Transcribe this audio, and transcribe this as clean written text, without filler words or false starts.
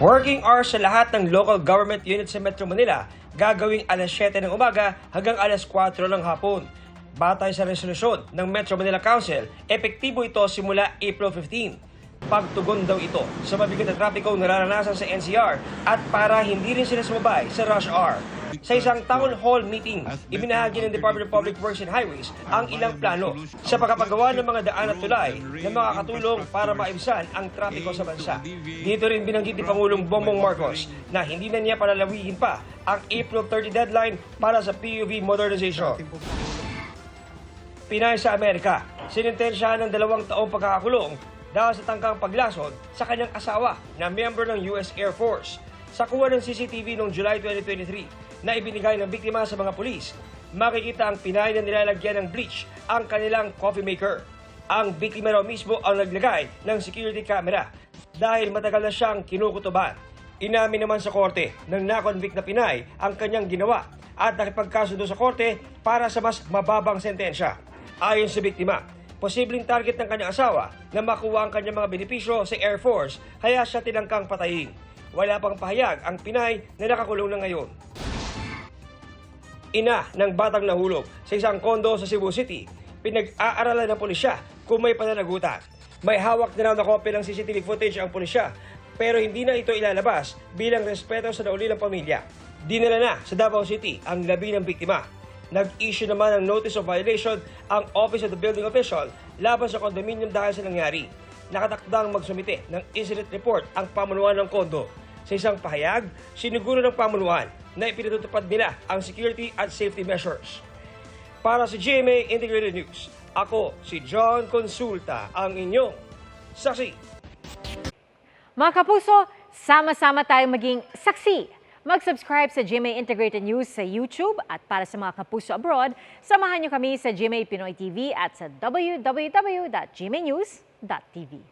Working hours sa lahat ng local government units sa Metro Manila gagawing alas 7 ng umaga hanggang alas 4 ng hapon. Batay sa resolusyon ng Metro Manila Council, epektibo ito simula April 15. Pagtugon daw ito sa mabigat na trapiko nararanasan sa NCR at para hindi rin sila sumabay sa rush hour. Sa isang town hall meeting, ibinahagi ng Department of Public Works and Highways ang ilang plano sa pagkapagawa ng mga daan at tulay na makakatulong para maibsan ang trapiko sa bansa. Dito rin binanggit ni Pangulong Bongbong Marcos na hindi na niya palalawihin pa ang April 30 deadline para sa PUV modernization. Pinay sa Amerika, sinintensyahan ng 2 taong pagkakakulong dahil sa tangkang paglasod sa kanyang asawa na miyembro ng US Air Force. Sa kuha ng CCTV noong July 2023 na ibinigay ng biktima sa mga pulis, makikita ang Pinay na nilalagyan ng bleach ang kanilang coffee maker. Ang biktima raw mismo ang naglagay ng security camera dahil matagal na siyang kinukutuban. Inamin naman sa korte ng na-convict na Pinay ang kanyang ginawa at nakipagkasundo sa korte para sa mas mababang sentensya. Ayon sa biktima, posibleng target ng kanyang asawa na makuha ang kanyang mga benepisyo sa Air Force kaya siya tinangkang patayin. Wala pang pahayag ang Pinay na nakakulong na ngayon. Ina ng batang nahulog sa isang kondo sa Cebu City, pinag-aaralan ng pulisya kung may pananagutan. May hawak na raw na kopya ng CCTV footage ang pulisya, pero hindi na ito ilalabas bilang respeto sa naulilang pamilya. Dinala na sa Davao City ang labi ng biktima. Nag-issue naman ng notice of violation ang Office of the Building Official laban sa condominium dahil sa nangyari. Nakatakdang magsumite ng incident report ang pamunuan ng kondo. Sa isang pahayag, siniguro ng pamunuan na ipinatutupad nila ang security at safety measures. Para sa GMA Integrated News, ako si John Consulta, ang inyong saksi. Mga kapuso, sama-sama tayong maging saksi. Mag-subscribe sa GMA Integrated News sa YouTube at para sa mga kapuso abroad, samahan niyo kami sa GMA Pinoy TV at sa www.gmanews.tv.